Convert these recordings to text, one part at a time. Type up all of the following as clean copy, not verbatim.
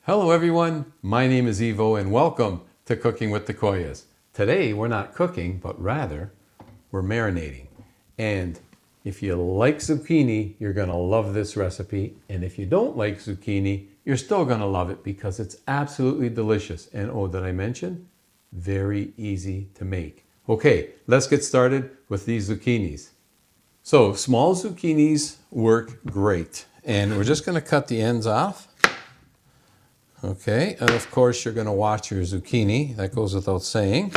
Hello everyone, my name is Ivo and welcome to Cooking with the Koyas. Today we're not cooking, but rather we're marinating. And if you like zucchini, you're gonna love this recipe. And if you don't like zucchini, you're still gonna love it because it's absolutely delicious. And oh, did I mention? Very easy to make. Okay, let's get started with these zucchinis. So small zucchinis work great. And we're just gonna cut the ends off. Okay, and of course you're going to wash your zucchini. That goes without saying.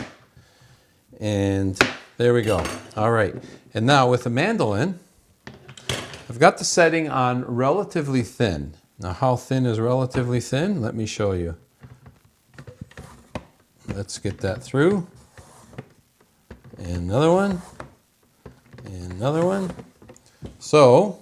And there we go. All right, and now with the mandolin, I've got the setting on relatively thin. Now how thin is relatively thin? Let me show you. Let's get that through. And another one. And another one. So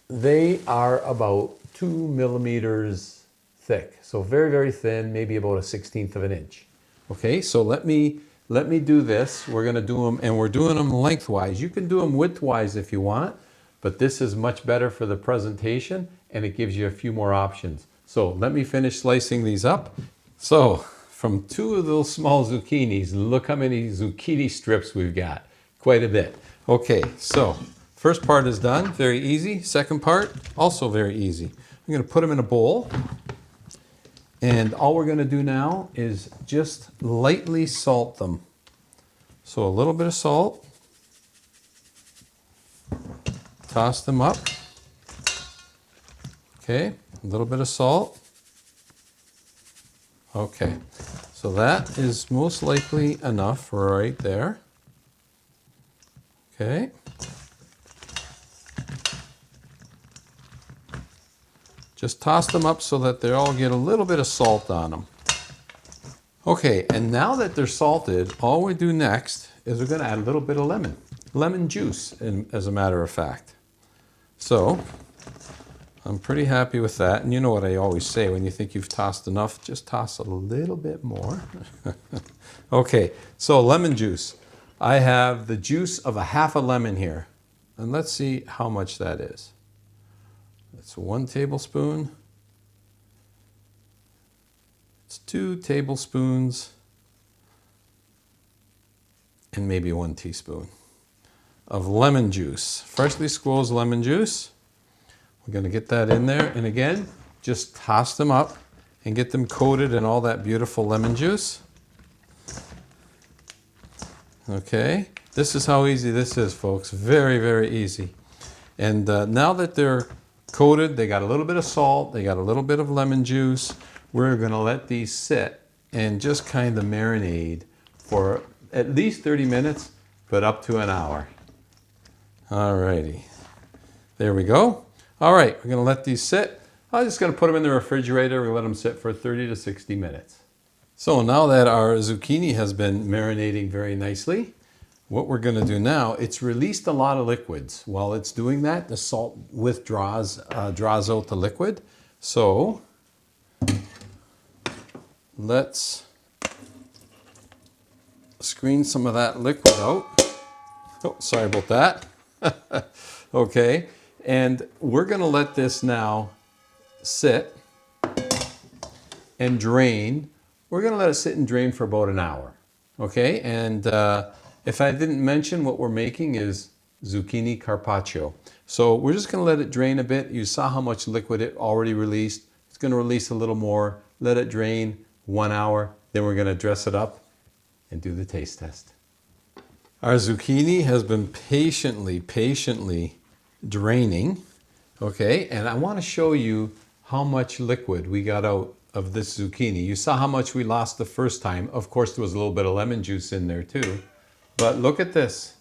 they are about 2 millimeters thick. So very, very thin, maybe about 1/16 of an inch. Okay, so let me do this. We're gonna do them, and we're doing them lengthwise. You can do them widthwise if you want, but this is much better for the presentation and it gives you a few more options. So let me finish slicing these up. So from 2 of those small zucchinis, look how many zucchini strips we've got. Quite a bit. Okay, so first part is done, very easy. Second part, also very easy. I'm going to put them in a bowl. And all we're going to do now is just lightly salt them. So a little bit of salt. Toss them up. Okay, a little bit of salt. Okay, so that is most likely enough right there. Okay. Just toss them up so that they all get a little bit of salt on them. Okay, and now that they're salted, all we do next is we're going to add a little bit of lemon juice, as a matter of fact. So I'm pretty happy with that. And you know what I always say, when you think you've tossed enough, just toss a little bit more. Okay, so lemon juice. I have the juice of a half a lemon here. And let's see how much that is. It's 1 tablespoon. It's 2 tablespoons. And maybe 1 teaspoon of lemon juice. Freshly squeezed lemon juice. We're going to get that in there. And again, just toss them up and get them coated in all that beautiful lemon juice. Okay. This is how easy this is, folks. Very, very easy. And now that they're coated, they got a little bit of salt, they got a little bit of lemon juice. We're going to let these sit and just kind of marinate for at least 30 minutes, but up to an hour. All righty. There we go. All right, we're going to let these sit. I'm just going to put them in the refrigerator. We're going to let them sit for 30 to 60 minutes. So now that our zucchini has been marinating very nicely, what we're going to do now, it's released a lot of liquids. While it's doing that, the salt withdraws, draws out the liquid. So let's screen some of that liquid out. Oh, sorry about that. Okay, and we're going to let this now sit and drain. We're going to let it sit and drain for about an hour. Okay, and if I didn't mention, what we're making is zucchini carpaccio. So we're just going to let it drain a bit. You saw how much liquid it already released. It's going to release a little more. Let it drain 1 hour. Then we're going to dress it up and do the taste test. Our zucchini has been patiently draining. Okay, and I want to show you how much liquid we got out of this zucchini. You saw how much we lost the first time. Of course, there was a little bit of lemon juice in there too. But look at this.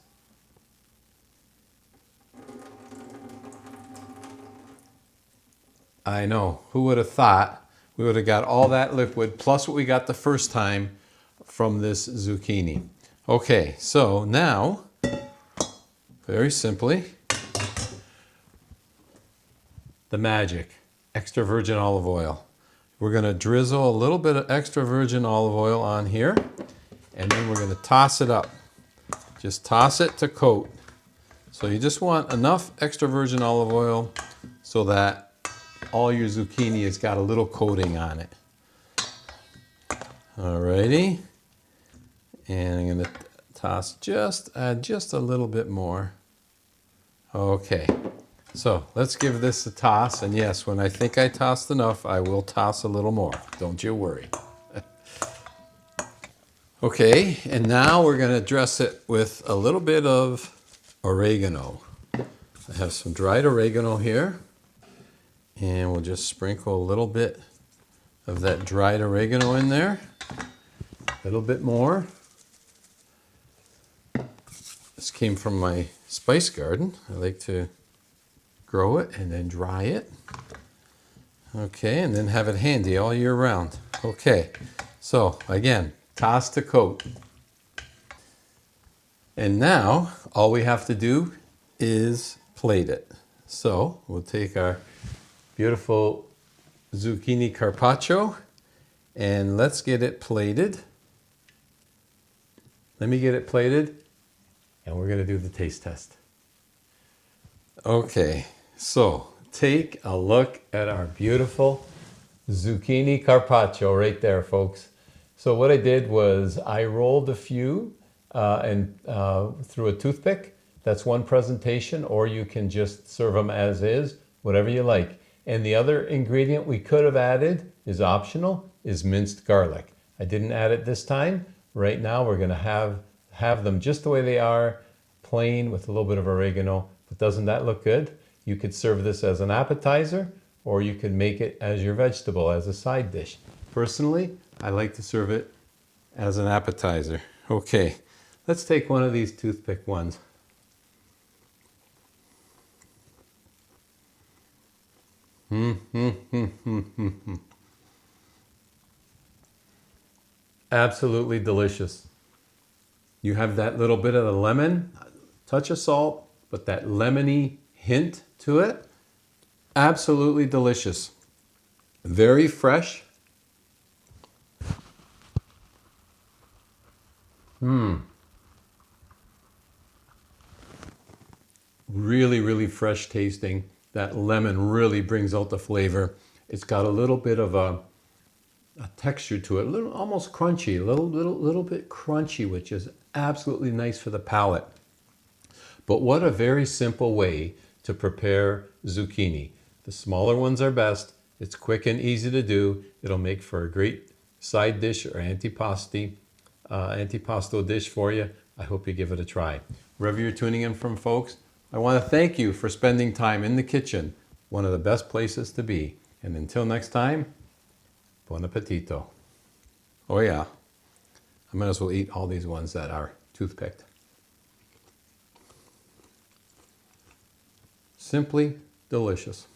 I know, who would have thought we would have got all that liquid plus what we got the first time from this zucchini. Okay, so now, very simply, the magic, extra virgin olive oil. We're going to drizzle a little bit of extra virgin olive oil on here, and then we're going to toss it up. Just toss it to coat. So you just want enough extra virgin olive oil so that all your zucchini has got a little coating on it. Alrighty. And I'm going to toss just a little bit more. Okay. So let's give this a toss. And yes, when I think I tossed enough, I will toss a little more. Don't you worry. Okay, and now we're going to dress it with a little bit of oregano. I have some dried oregano here, and we'll just sprinkle a little bit of that dried oregano in there. A little bit more. This came from my spice garden. I like to grow it and then dry it. Okay, and then have it handy all year round. Okay, so again, toss to coat. And now all we have to do is plate it. So we'll take our beautiful zucchini carpaccio and let's get it plated. Let me get it plated and we're going to do the taste test. Okay, so take a look at our beautiful zucchini carpaccio right there, folks. So what I did was I rolled a few through a toothpick. That's one presentation, or you can just serve them as is, whatever you like. And the other ingredient we could have added is optional, is minced garlic. I didn't add it this time. Right now we're going to have them just the way they are, plain with a little bit of oregano. But doesn't that look good? You could serve this as an appetizer, or you could make it as your vegetable, as a side dish. Personally, I like to serve it as an appetizer. Okay, let's take one of these toothpick ones. Absolutely delicious. You have that little bit of the lemon, touch of salt, but that lemony hint to it. Absolutely delicious. Very fresh. Really, really fresh tasting. That lemon really brings out the flavor. It's got a little bit of a texture to it, a little almost crunchy, a little bit crunchy, which is absolutely nice for the palate. But what a very simple way to prepare zucchini. The smaller ones are best. It's quick and easy to do. It'll make for a great side dish or antipasto dish for you. I hope you give it a try. Wherever you're tuning in from, folks, I want to thank you for spending time in the kitchen, one of the best places to be. And until next time, buon appetito. Oh yeah, I might as well eat all these ones that are toothpicked. Simply delicious.